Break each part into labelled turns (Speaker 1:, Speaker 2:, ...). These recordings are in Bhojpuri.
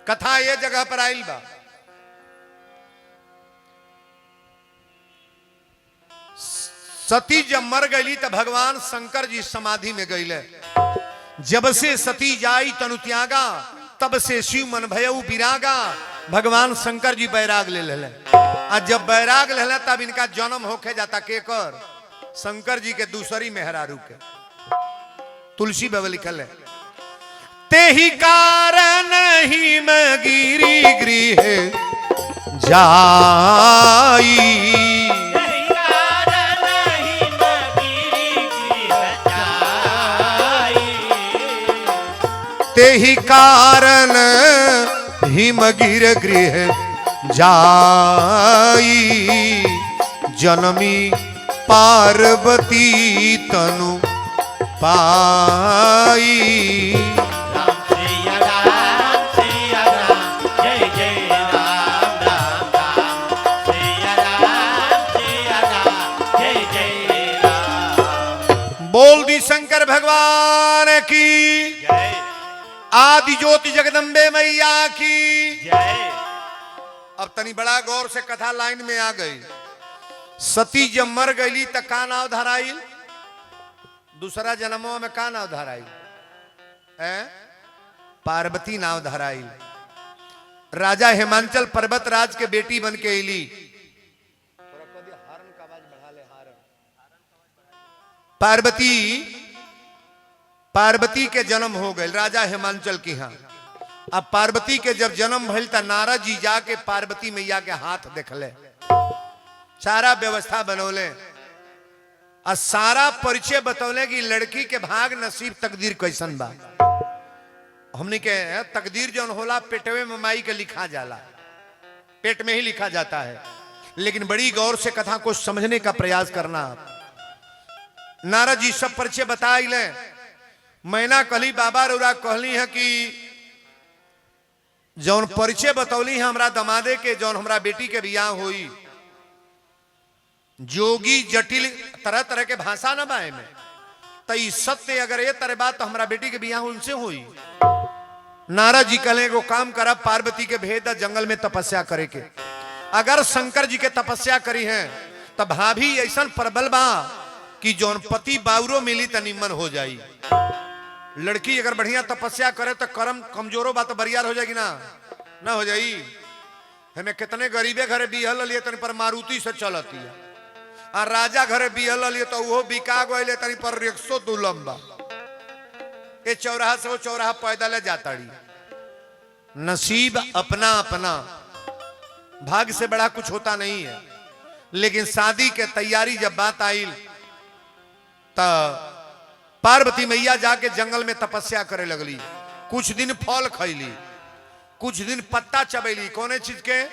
Speaker 1: कथा ये जगह पर आइल बा। सती जब मर गई तो भगवान शंकर जी समाधि में गईले। जब से सती जाई तनु त्यागा, तब से शिव मन भयउ विरागा। भगवान शंकर जी बैराग ले ले। आज जब बैराग ले ले तब इनका जन्म होके जाता केकर, शंकर जी के दूसरी मेहरारू के। तुलसी बाबा लिखल है, ते ही कारण ही मैं गिरी गृह जाई। ते ही कारण हिमगिर गृह जाई। जनमी पार्वती तनु पाई।
Speaker 2: राम सिया राम, जय जय राम राम राम। सिया राम, जय जय राम।
Speaker 1: बोल दी शंकर भगवान की
Speaker 2: जय।
Speaker 1: आदि ज्योति जगदम्बे मैया की
Speaker 2: जय।
Speaker 1: अब तनी बड़ा गौर से कथा लाइन में आ गई। सती जब मर गई तो का नाव धराइल, दूसरा जन्मों में का नाव धराइल, पार्वती नाव धराइल। राजा हिमांचल पर्वत राज के बेटी बन के अली। पार्वती के जन्म हो गए राजा हिमांचल की। हाँ, अब पार्वती के जब जन्म भइल त नारद जी जाके पार्वती मैया के हाथ देखले, सारा व्यवस्था बनौले और सारा परिचय बतौले कि लड़की के भाग नसीब तकदीर कैसन बा। हमने के तकदीर जौन होला पेटवे में माई के लिखा जाला, पेट में ही लिखा जाता है। लेकिन बड़ी गौर से कथा को समझने का प्रयास करना। नारद जी सब परिचय बताइले। मैना कहली बाबा रौरा कहली है कि जौन परिचय बतौली है हमरा दमादे के, जौन हमरा बेटी के बियाह हुई, जोगी जटिल तरह तरह के भाषा न बाए में, तो सत्य अगर ये तरह बात तो हमरा बेटी के बियाह उनसे हुई। नारद जी कहले को काम करब, पार्वती के भेद जंगल में तपस्या करे के। अगर शंकर जी के तपस्या करी है तब भाभी ऐसा प्रबल बा कि जौन पति बाउरो मिली त निम्न हो जाई। लड़की अगर बढ़िया तपस्या करे तो कर्म कमजोरो बात तो बरियार हो जाएगी ना हो जाई। हमें कितने गरीबे घरे बिहल लिए तनी पर मारुति से चलती है, और राजा घरे बिहल लिए तो वो बिका गए तनी पर रिक्शो दू लंबा। ये चौराहा से वो चौराहा पैदल जाता। नसीब अपना अपना, भाग्य से बड़ा कुछ होता नहीं है। लेकिन शादी के तैयारी जब बात आई तो पार्वती मैया जाके जंगल में तपस्या करे लगली। कुछ दिन फल खैली, कुछ दिन पत्ता चबैली। कौने चीज के?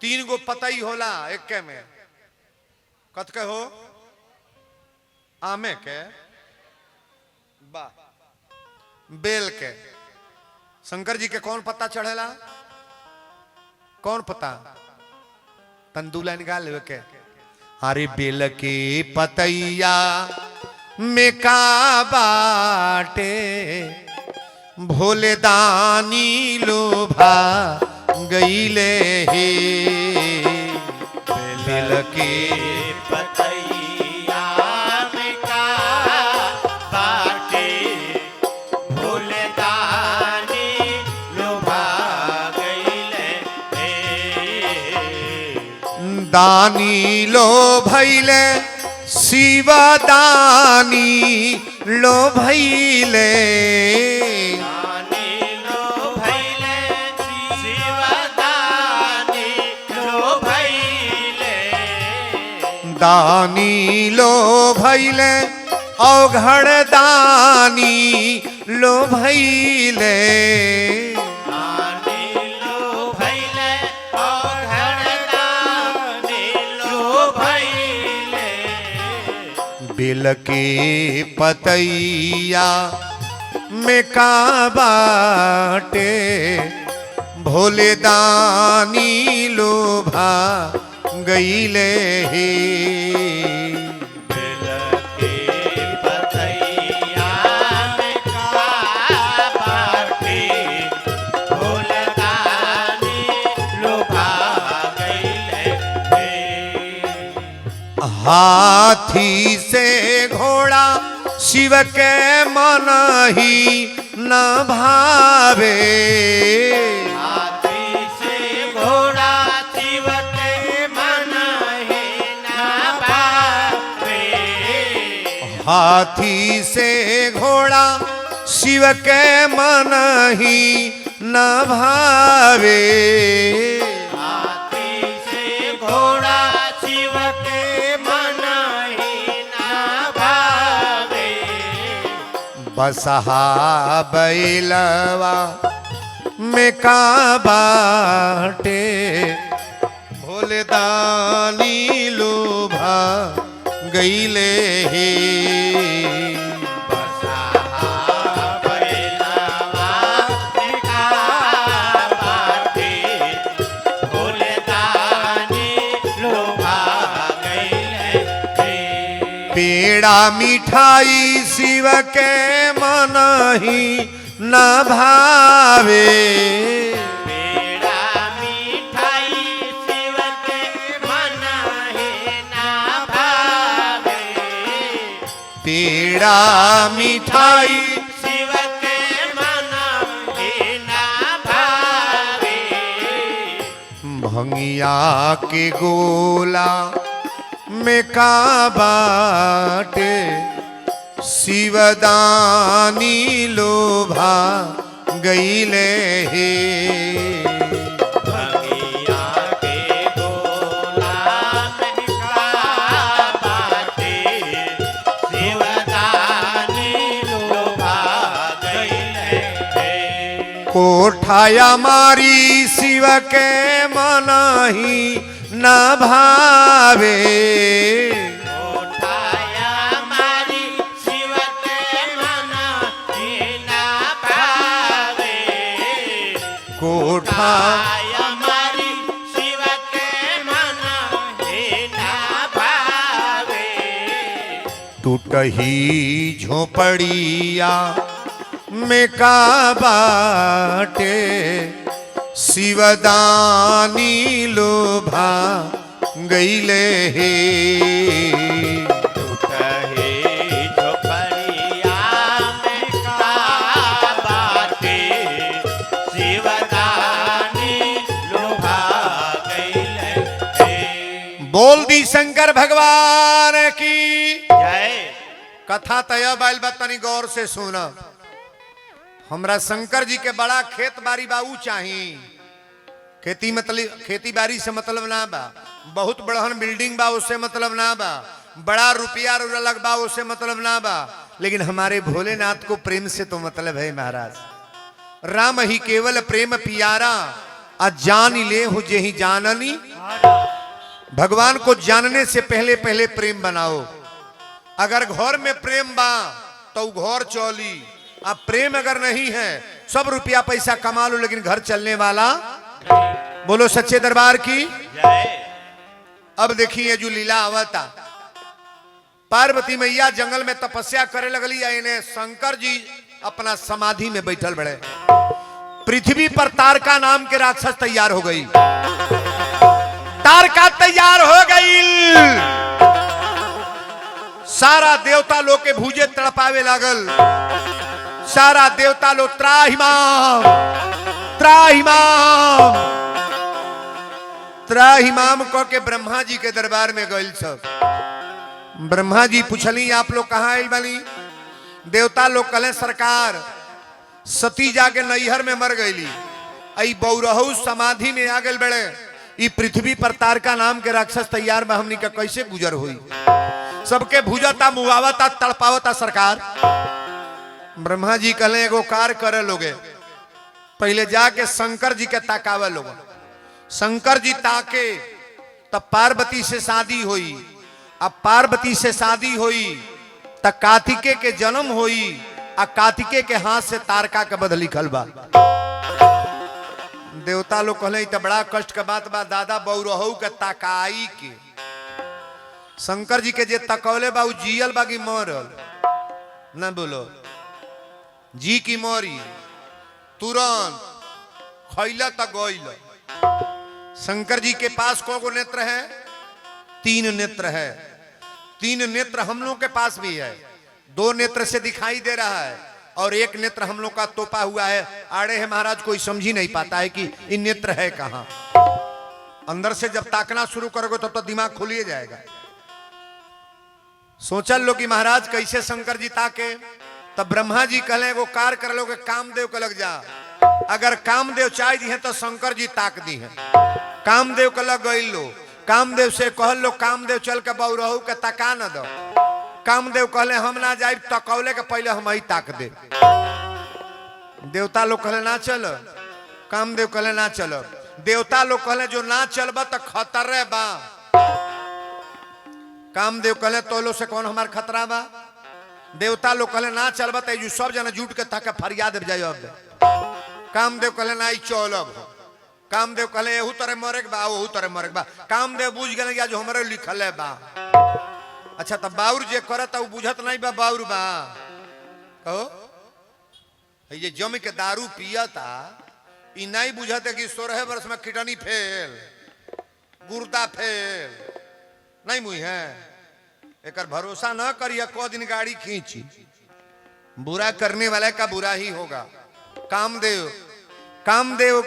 Speaker 1: 3 गो पतई होला एक के में। कत के हो? आमे के, बा बेल के। शंकर जी के कौन पत्ता चढ़ेला? कौन पत्ता? तंदूला निकाल ले के। अरे बेल के पतैया में का बाटे, भोले दानी लोभा गईले हे। बेल के
Speaker 2: पतैया में का बाटे, भोले दानी लोभा गईले हे।
Speaker 1: दानी लो भैले शिव दानी लो भैले।
Speaker 2: दानी लो भैले शिव दानी लो भैले।
Speaker 1: दानी लो भैले औघड़ दानी लो भैले। बेल के पतैया में का बाटे, भोले दानी लोभा गईले हे।
Speaker 2: बेल के पतैया में का बाटे, भोले
Speaker 1: हाथी से घोड़ा शिव के मन ही न भावे।
Speaker 2: हाथी से घोड़ा शिव के मन ही न भावे।
Speaker 1: हाथी से घोड़ा शिव के मन ही न भावे।
Speaker 2: हाथी से घोड़ा शिव के मन ही न भावे।
Speaker 1: बसहा बैलवा में का बाटे भोले दानी लोभा गईले हे। पेड़ा मिठाई शिव के मन ही न भावे।
Speaker 2: पेड़ा मिठाई शिव के मन ही न भावे।
Speaker 1: पेड़ा मिठाई
Speaker 2: शिव के मन ही न भावे।
Speaker 1: भंगिया के गोला में का बाटे शिवदानी लोभा गईले हे।
Speaker 2: भंगिया के गोला में का बाटे शिवदानी लोभा गईले हे।
Speaker 1: कोठाया मारी शिव के मन ही न भावे।
Speaker 2: कोठाया मारी शिव के मन ही न भावे। कोठाया मारी शिव के मन ही न भावे।
Speaker 1: टूटही झोपड़िया में का बाटे शिवदानी लोभा गईले हे।
Speaker 2: टूटही झोपड़िया में का बाटे शिवदानी लोभा गईले हे।
Speaker 1: बोल दी शंकर भगवान की
Speaker 2: जय।
Speaker 1: कथा तय बाइल तनी गौर से सुना। हमरा शंकर जी के बड़ा खेत बाड़ी बाऊ चाही। खेती बाड़ी से मतलब ना बा। बहुत बड़हन बिल्डिंग बा उससे मतलब ना बा। बड़ा रुपया लग बा उससे मतलब ना बा। लेकिन हमारे भोलेनाथ को प्रेम से तो मतलब है महाराज। राम ही केवल प्रेम पियारा अजान ले हो जे ही जाननी। भगवान को जानने से पहले पहले प्रेम बनाओ। अगर घर में प्रेम बा तो घर चली। अब प्रेम अगर नहीं है सब रुपया पैसा कमा लो लेकिन घर चलने वाला। बोलो सच्चे दरबार की
Speaker 2: जय।
Speaker 1: अब देखिए जो लीला आवता। पार्वती मैया जंगल में तपस्या करे लगली। इन्हें शंकर जी अपना समाधि में बैठल बड़े। पृथ्वी पर तारका नाम के राक्षस तैयार हो गई। तारका तैयार हो गई। सारा देवता लोग के भूजे तड़पावे लागल। सारा देवता लोग त्राहिमाम त्राहिमाम त्राहिमाम कह के ब्रह्मा जी के दरबार में गइल सब। ब्रह्मा जी पूछली आप लोग कहाँ आइल बानी। देवता लोग कहले सरकार सती जाके नैहर में मर गईली। आई बौरहु समाधि में आ गए बड़े। ई पृथ्वी पर तारका नाम के राक्षस तैयार बा। हमनी का कैसे गुजर हुई। सबके भुजता मुआवता तड़पावता सरकार। ब्रह्मा जी कहले एगो कार करे लोगे। पहले जाके शंकर जी के ताकावे लोग। शंकर जी ताके तब पार्वती से शादी हुई। अब पार्वती से शादी हुई तब कार्तिके के जन्म हुई। आ कार्तिके के हाथ से तारका के बद लिखल बा। देवता लोग कहले त बड़ा कष्ट के बात बा दादा बौरहु के ताकाई के। शंकर जी के जे तकौले बा उ जियल बा की मरल ना। बोलो जी की मरी तुरंत खैला तक गइल। शंकर जी के पास को नेत्र है? 3 नेत्र है। 3 नेत्र हम लोग के पास भी है, 2 नेत्र से दिखाई दे रहा है और 1 नेत्र हम लोग का तोपा हुआ है, आड़े है महाराज, कोई समझ ही नहीं पाता है कि इन नेत्र है कहां। अंदर से जब ताकना शुरू करोगे तब तो दिमाग खुल ही जाएगा। सोचल लो कि महाराज कैसे शंकर जी ताके, तब ब्रह्मा जी कहले वो कार कर लो कि कामदेव को लग जा, अगर कामदेव चाह दी है तो शंकर जी ताक दी है। कामदेव को लग गई लो, कामदेव से कहल लो कामदेव चल के बौरहू के तका न दो। कामदेव कहले हम ना जाए तकौले के पहले हम ही ताक दे। देवता लोग कहले ना चल, कामदेव कहले ना चलो। देवता लोग कहले जो ना चलबा तो खतरे बा। कामदेव कहले तो लो से कौन हमार खतरा बा। देवता लोग कहले ना चलबा तो सब जना जुट के ताके फरियाद जाए। अब कामदेव कहले ना चलब। कामदेव कहले एहू तरह मरेक बा ओहू तरह मरेक बा। कामदेव बुझ गए या जो हमारे लिखल है बा। अच्छा तब बाउर जे करत उ बुझत नहीं बा बाउर बा। कहो ये जम के दारू पियता ई नहीं बुझते कि 16 वर्ष में किडनी फेल, गुर्दा फेल नहीं मुई है। एक भरोसा न करिए को दिन गाड़ी खींची, बुरा करने वाले का बुरा ही होगा। कामदेव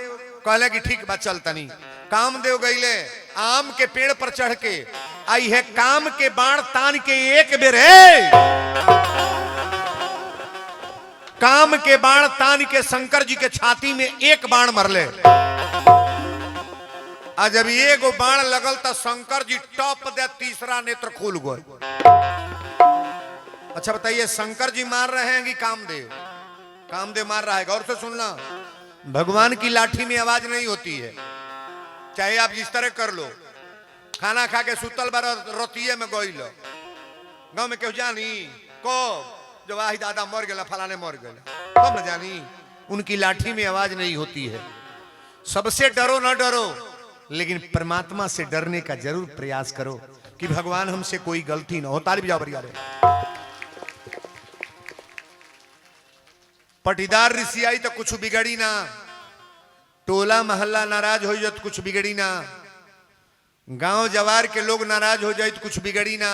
Speaker 1: कहले कि ठीक बात चल तनी। कामदेव गईले आम के पेड़ पर चढ़ के आई है, काम के बाण तान के एक बेर है, काम के बाण तान के शंकर जी के छाती में एक बाण मरले। आज जब एगो बाण लगल तो शंकर जी टॉप दे तीसरा नेत्र खुल गए। अच्छा बताइए शंकर जी मार रहे हैं कि कामदेव? कामदेव मार रहा है। गौर से सुनना, भगवान की लाठी में आवाज नहीं होती है, चाहे आप जिस तरह कर लो। खाना खा के सुतल बार रोतिये में गई लो, गांव में क्यों जानी को जो वाही दादा मर गया फलाने मर गया तब न जानी। उनकी लाठी में आवाज नहीं होती है। सबसे डरो ना डरो, लेकिन परमात्मा से डरने का जरूर प्रयास करो कि भगवान हमसे कोई गलती ना हो। ताली बजाओ बढ़िया रे। पटीदार ऋषि आई तो कुछ बिगड़ी ना, टोला मोहल्ला नाराज हो जाए तो कुछ बिगड़ी ना, गांव जवार के लोग नाराज हो जाए तो कुछ बिगड़ी ना,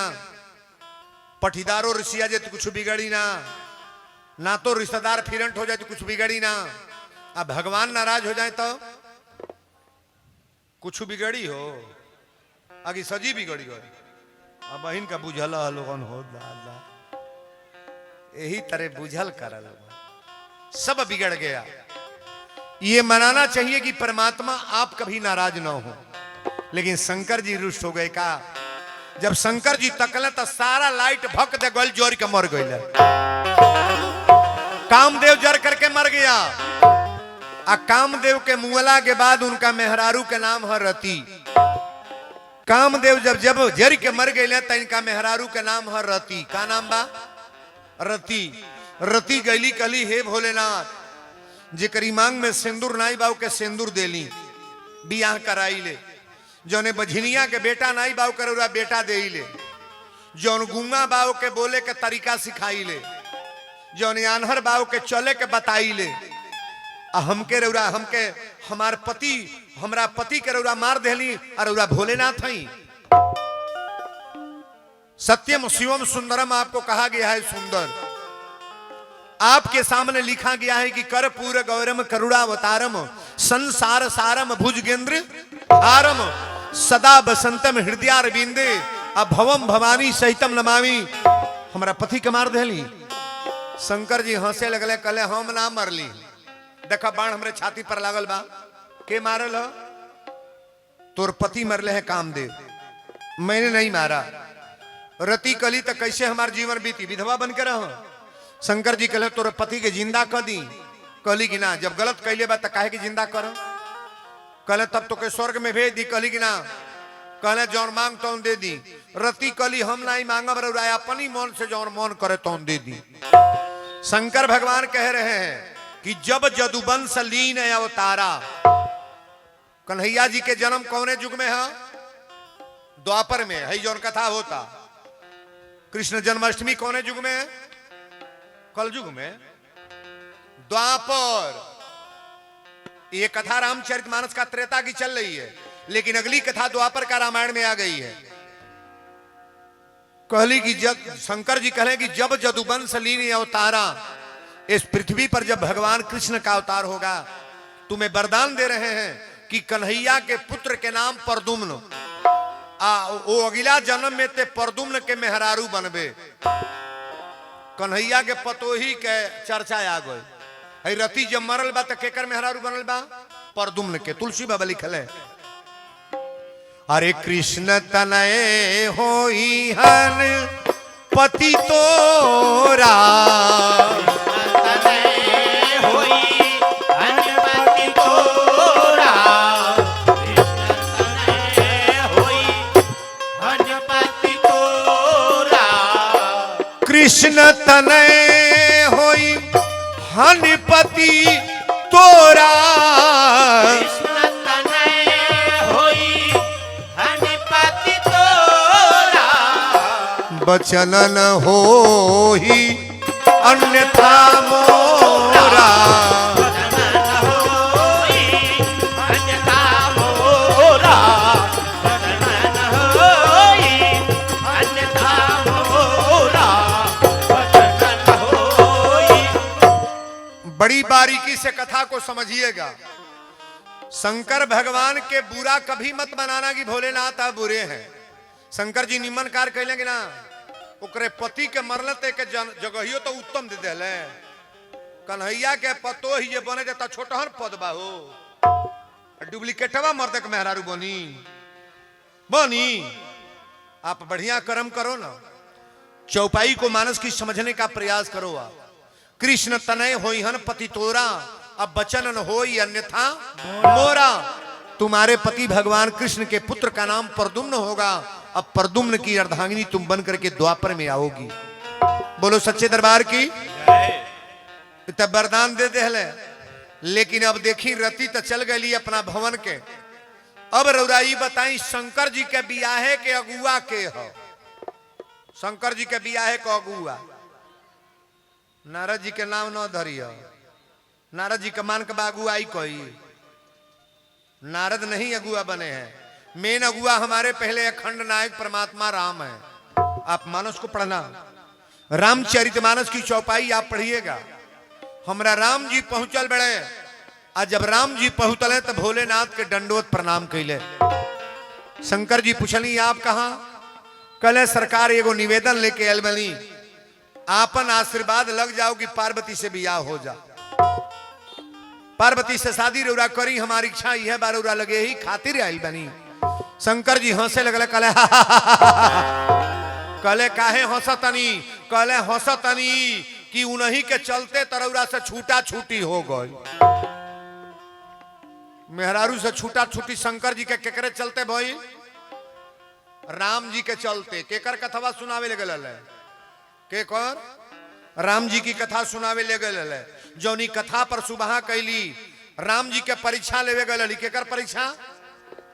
Speaker 1: पटीदारों ऋषि आ जाए तो कुछ बिगड़ी ना, ना तो रिश्तेदार फिरंट हो जाए तो कुछ बिगड़ी ना। अब भगवान नाराज हो जाए तो कुछ बिगड़ी हो, आगे सजी बिगड़ी गई। अब बहन का बुझल लोगन हो दादा, यही तरह बुझल कर सब बिगड़ गया। ये मनाना चाहिए कि परमात्मा आप कभी नाराज ना हो, लेकिन शंकर जी रुष्ट हो गए का। जब शंकर जी तकले तो सारा लाइट भक दे गल जोर के मर गए। कामदेव जर करके मर गया। आ कामदेव के मुअला के बाद उनका मेहरारू के नाम है रति। कामदेव जब जर के मर गए तो इनका मेहरारू के नाम है रति। का नाम बा? रति। रति गैली कली हे भोलेनाथ, जेकरी मांग में सिंदूर नाई बाऊ के सिंदूर देली, बियाह कराई ले। जौने बझनिया के बेटा नाई बाऊ कर बेटा दे ले। जौन गुंगा बाऊ के बोले के तरीका सिखाई ले। जौन आन्हर बाऊ के चले के बताई ले। हमके रौरा हमके हमार पति हमरा पति के रौरा मार देली और रौरा भोलेनाथ हई। सत्यम शिवम सुंदरम आपको कहा गया है सुंदर। आपके सामने लिखा गया है कि कर्पूर गौरम करुणावतारम संसार सारम भुजगेंद्र हारम सदा बसंतम हृदयारविंदे अभवम भवानी सहितम नमामि। हमारा पति के मार देली। शंकर जी हंसे लगले, कहले हम ना मरली, देखा बाण हमरे छाती पर लागल बा। के मारल हो? तोर पति मरले है कामदेव, मैंने नहीं मारा। रति कली तो कैसे हमार जीवन बीती, विधवा बन के रहो। शंकर जी कहले तोर पति के जिंदा कर दी। कहली कि ना, जब गलत कैले बा तो काहे कि जिंदा करो। कहले तब तो के स्वर्ग में भेज दी। कहली कि ना, कहले जौन मांग तौन दे दी। रति कली हम नहीं मांगब, अपनी मन से जौन मन करे तौन दे दी। शंकर भगवान कह रहे हैं कि जब जदुवंश लीन अवतारा। कन्हैया जी के जन्म कौने युग में है? द्वापर में है। जौन कथा होता कृष्ण जन्माष्टमी कौने युग में है? कल युग में, द्वापर। ये कथा रामचरितमानस का त्रेता की चल रही है, लेकिन अगली कथा द्वापर का रामायण में आ गई है। कहली कि जब शंकर जी कहें कि जब जदुवंश लीन अवतारा, इस पृथ्वी पर जब भगवान कृष्ण का अवतार होगा, तुम्हें वरदान दे रहे हैं कि कन्हैया के पुत्र के नाम परदुम्न, वो अगला जन्म में ते परदुम्न के मेहरारू बनबे। कन्हैया के पतोही के चर्चा आ गई। है रति जब मरल बा तो केकर मेहरारू बनल बा? परदुम्न के। तुलसी बाबा लिखल है, अरे कृष्ण तनय होई हन पति तोरा,
Speaker 2: तनय होई हनुमति तोरा,
Speaker 1: कृष्ण तनय होई हनुमति तोरा,
Speaker 2: कृष्ण तनय होई हनुमति तोरा,
Speaker 1: बचनन होई अन्यथा मोरा, बड़ी बारीकी से कथा को समझिएगा। शंकर भगवान के बुरा कभी मत बनाना कि भोलेनाथ आप बुरे हैं। शंकर जी निमन कार्य कैलेंगे ना, ओकरे पति के मरलते के जगहियो तो उत्तम दे देले। कन्हैया के पतो ही जे बने देता छोटहर पद बाहो, डुप्लीकेटवा मर्द के मेहरारू बनी बनी। आप बढ़िया कर्म करो ना, चौपाई को मानस की समझने का प्रयास करो। आप कृष्ण तनय होई हन पति तोरा, अब बचन न होई अन्यथा मोरा। तुम्हारे पति भगवान कृष्ण के पुत्र का नाम परदुम्न होगा। अब परदुम्न की अर्धांगिनी तुम बन करके द्वापर में आओगी। बोलो सच्चे दरबार की। तब वरदान दे दे। लेकिन अब देखी रति तो चल गई अपना भवन के। अब रौराई बताई शंकर जी के बियाहे के अगुआ के हो। शंकर जी के बियाहे को अगुआ नारद जी के नाम न धरियो। नारद जी के मान के बागुआ आई कोई नारद नहीं अगुआ बने हैं। मेन अगुआ हमारे पहले अखंड नायक परमात्मा राम है। आप मानस को पढ़ना, रामचरितमानस की चौपाई आप पढ़िएगा। हमरा राम जी पहुंचल बड़े, आज जब राम जी पहुंचले तो भोलेनाथ के दंडोत प्रणाम कैले। शंकर जी पूछली आप कहा? कल सरकार एगो निवेदन लेके आयल बनी, आपन आशीर्वाद लग जाओ कि पार्वती से बियाह हो जा। पार्वती से शादी रौरा करी, हमारी इच्छा यह बार रौरा लगे ही खातिर आयल बनी। शंकर जी हंसे लगले, कले कले काहे हंसतनी? कले हंसतनी कि उन्हीं के चलते तरौरा से छूटा छूटी हो गई। मेहरारू से छूटा छूटी शंकर जी के केकरे चलते भाई? राम जी के चलते। केकर कथवा सुनावे ले गल है? केकर? राम जी की कथा सुनावे ले गल है। जौनी कथा पर सुबह कैली राम जी के परीक्षा लेवे गल। केकर परीक्षा?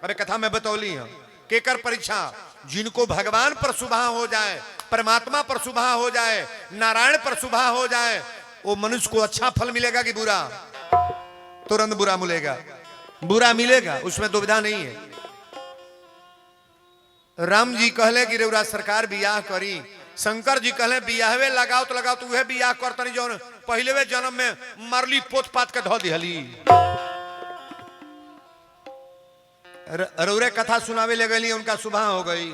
Speaker 1: अरे कथा में बतौली है। केकर परीक्षा? जिनको भगवान पर सुबह हो जाए, परमात्मा पर सुबह हो जाए, नारायण पर सुबह हो जाए, वो मनुष्य को अच्छा फल मिलेगा कि बुरा? तुरंत बुरा मिलेगा, बुरा मिलेगा, उसमें दुविधा नहीं है। राम जी कहले कि रौरा सरकार बियाह करी। शंकर जी कहले बियाहवे लगाओ तो लगाओ, तो वह बियाह करतनी जो पहले जन्म में मरली पोत पात के धो दिहली। रौरे कथा सुनावे ले गई, उनका सुबह हो गई।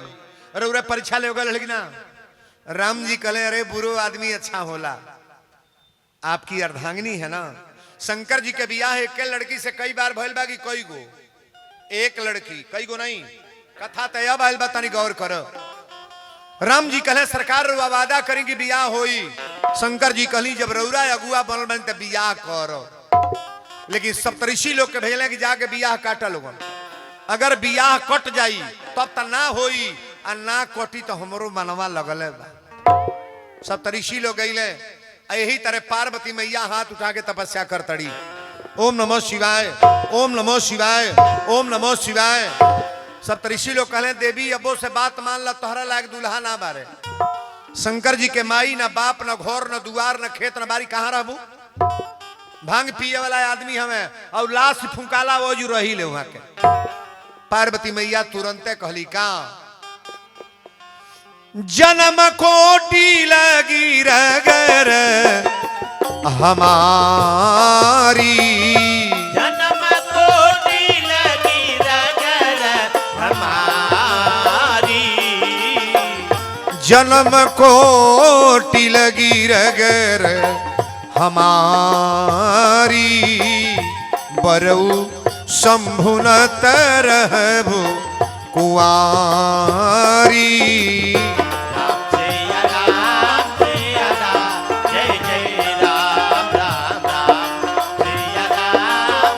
Speaker 1: रौरे परीक्षा ले गए लेकिन राम जी कहले अरे बुरो आदमी अच्छा होला, आपकी अर्धांगिनी है ना। शंकर जी के बियाह एक लड़की से कई बार भइल बा कि कई गो? एक लड़की, कई गो नहीं। कथा तय भइल बा, तनी गौर करो। राम जी कहले सरकार रुआ वादा करेंगे बियाह होई। शंकर जी कहली जब रौरा अगुआ बनल बन तो बियाह करो। लेकिन सप्तऋषि लोग के भेजले कि जाके बियाह काटा लोगन। अगर बियाह कट जाई तब तो ना होई, आ ना कटी तो हमरो मनवा लगले बा। सप्तऋषि लोग गईले, यही तरह पार्वती मैया हाथ उठा के तपस्या कर तड़ी। ओम नमो शिवाय, ओम नमो शिवाय, ओम नमो शिवाय। सप्तऋषि लोग कहले देवी अबो से बात मान ला, तोहरा लायक दूल्हा ना बारे। शंकर जी के माई ना बाप ना घर ना दुआर ना खेत ना बारी, कहाँ रहबू? भांग पिए वाला आदमी हमें और लाश फुंकाला वो जो रही ले वहां के। पार्वती मैया तुरंते कहली का जन्म कोटि लगी रगर हमारी,
Speaker 2: जन्म कोटि लगी रगर हमारी,
Speaker 1: जन्म कोटि लगी रगर हमारी, बरऊ शंभु न तरहबु कुंवारी।
Speaker 2: राम सिया राम, जय जय राम राम राम, सिया राम,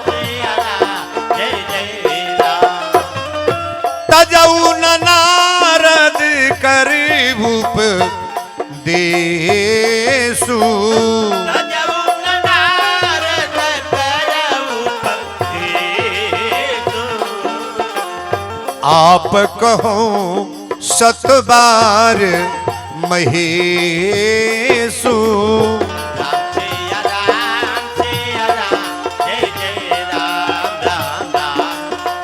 Speaker 2: जय जय राम।
Speaker 1: तजऊ न नारद कर भूप देसु,
Speaker 2: तजऊ न नारद कर उपदेसु,
Speaker 1: आप कहो सतबार महेशु।
Speaker 2: राम सिया राम, जय जय राम राम राम,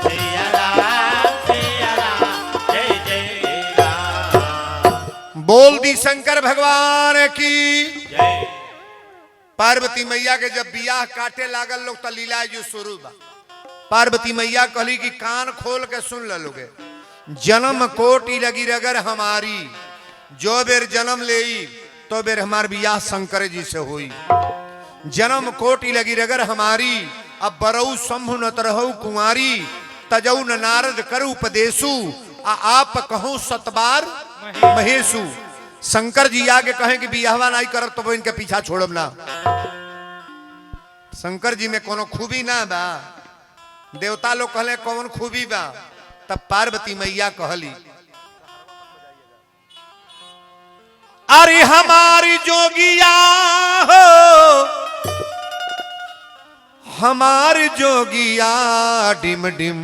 Speaker 2: सिया राम, जय जय राम।
Speaker 1: बोल दी शंकर भगवान की।
Speaker 2: जय।
Speaker 1: पार्वती मैया के जब बियाह काटे लागल लोग तो लीला जो शुरू बा। पार्वती मैया कहली कि कान खोल के सुन लोगे, जन्म कोटि लगी रगर हमारी, जो बेर जन्म ले तो बेर हमार बियाह शंकर जी से हुई। जन्म कोटि लगी रगर हमारी, अब बरऊ शंभु न तरहु कुंवारी, तजऊ न नारद करु उपदेशु, आप कहूं सतबार महेशु। शंकर जी आगे कहें कि बियाहवा नहीं करब तो इनके पीछा छोड़ब ना। शंकर जी में कोनो खूबी ना बा। देवता लोग कहले कौन खूबी बा, तब पार्वती मैया कहली अरे हमारी जोगिया हो, हमारी जोगिया डिम डिम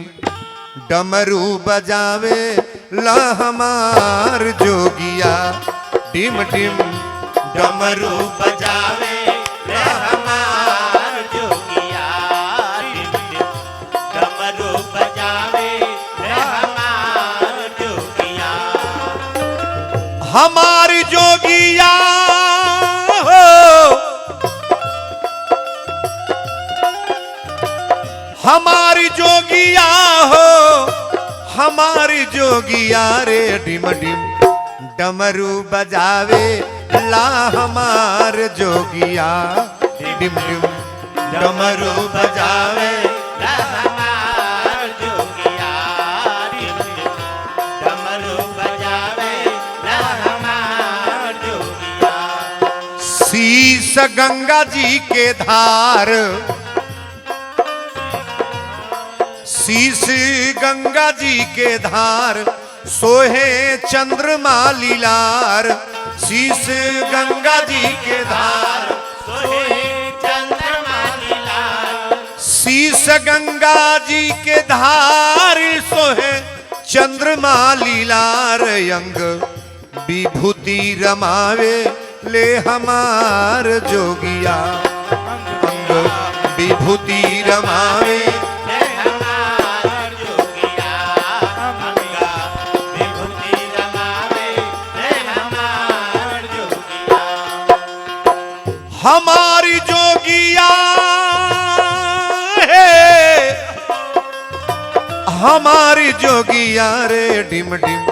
Speaker 1: डमरू बजावे ला, हमार जोगिया डिम डिम डमरू
Speaker 2: बजावे रे हमार जोगिया, डिम डिम डमरू बजावे रे हमार जोगिया।
Speaker 1: हमारी जोगिया हो, हमारी जोगिया हो, हमारी जोगिया रे डिम डिम डमरू बजावे ला, हमार जोगिया डिम डिम डमरू बजावे
Speaker 2: रे हमार जोगिया, डिम डिम डमरू बजावे रे हमार जोगिया।
Speaker 1: शीश गंगा जी के धार, शीश गंगा जी के धार, सोहे चंद्रमा लीलार। शीश गंगा जी के धार,
Speaker 2: सोहे चंद्रमा लीलार,
Speaker 1: शीश गंगा जी के धार, सोहे चंद्रमा लीलार। अंग विभूति रमावे ले हमार जोगिया, अंग विभूति रमावे
Speaker 2: रे हमार जोगिया, अंगा विभूति रमावे रे हमार जोगिया।
Speaker 1: हमारी जोगिया है, हमारी जोगिया रे डिम डिम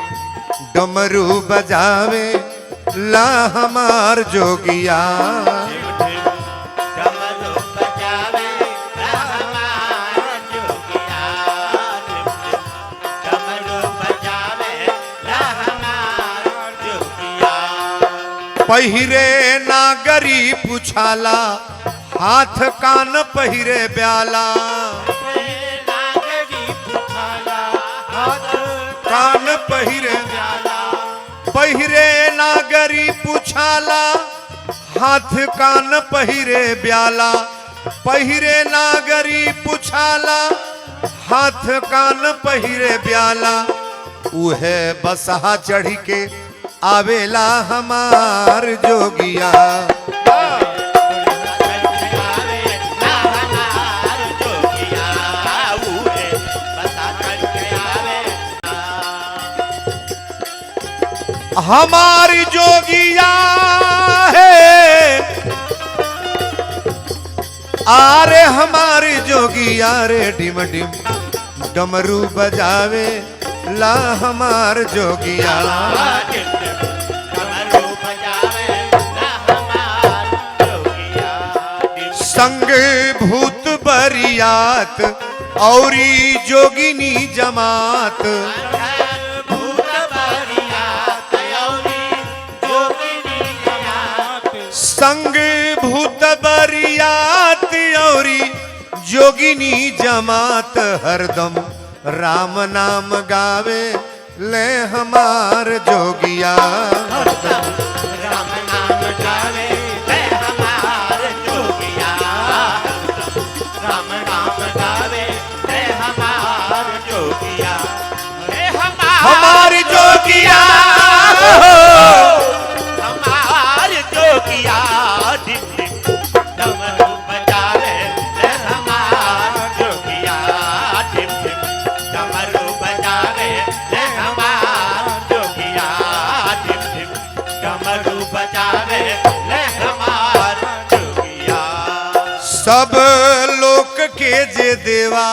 Speaker 1: डमरू बजावे ला, हमार जोगिया
Speaker 2: डमरू बजावे रे हमार जोगिया, डमरू बजावे रे हमार जोगिया।
Speaker 1: पहिरे नागरी पुछाला, हाथ कान पहिरे ब्याला,
Speaker 2: नागरी पुछाला, हाथ
Speaker 1: कान पहिरे
Speaker 2: प्याला,
Speaker 1: पहिरे नागरी पुछाला, हाथ कान पहिरे ब्याला। पहिरे नागरी पुछाला, हाथ कान पहिरे ब्याला। उहे बसहा चढ़ी के आवेला हमार जोगिया, हमारी जोगिया है, आरे हमारी जोगिया रे डिम डिम डमरू बजावे ला हमार जोगिया।
Speaker 2: डमरू बजावे ला हमार जोगिया।
Speaker 1: संग भूत बरियात औरी जोगिनी जमात,
Speaker 2: भूत बरियात औरी जोगिनी जमात।
Speaker 1: संग भूत बरियात औरी जोगिनी जमात, हरदम राम नाम गावे ले हमार जोगिया।
Speaker 2: राम नाम गावे ले हमार जोगिया। राम नाम गावे ले हमार जोगिया। ले
Speaker 1: हमार जोगिया
Speaker 2: हमार जोगिया। डिम डिम डमरू बजावे ले हमार जोगिया। डिम डिम डमरू बजावे ले हमार जोगिया। डिम डिम डमरू बजावे ले हमार जोगिया।
Speaker 1: सब लोक के जे देवा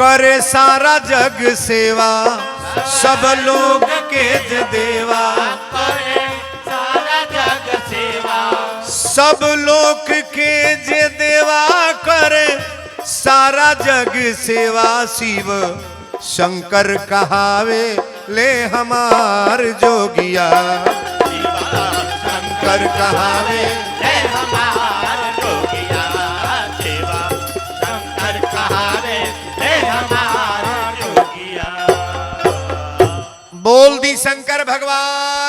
Speaker 1: करे सारा जग सेवा, सब लोग के जे देवा
Speaker 2: करे सारा जग सेवा।
Speaker 1: सब लोक के जे देवा करे सारा जग सेवा, शिव शंकर कहावे ले हमार जोगिया। शंकर कहावे
Speaker 2: ले हमार जोगिया। सेवा शंकर कहावे ले हमार जोगिया।
Speaker 1: बोल दी शंकर भगवान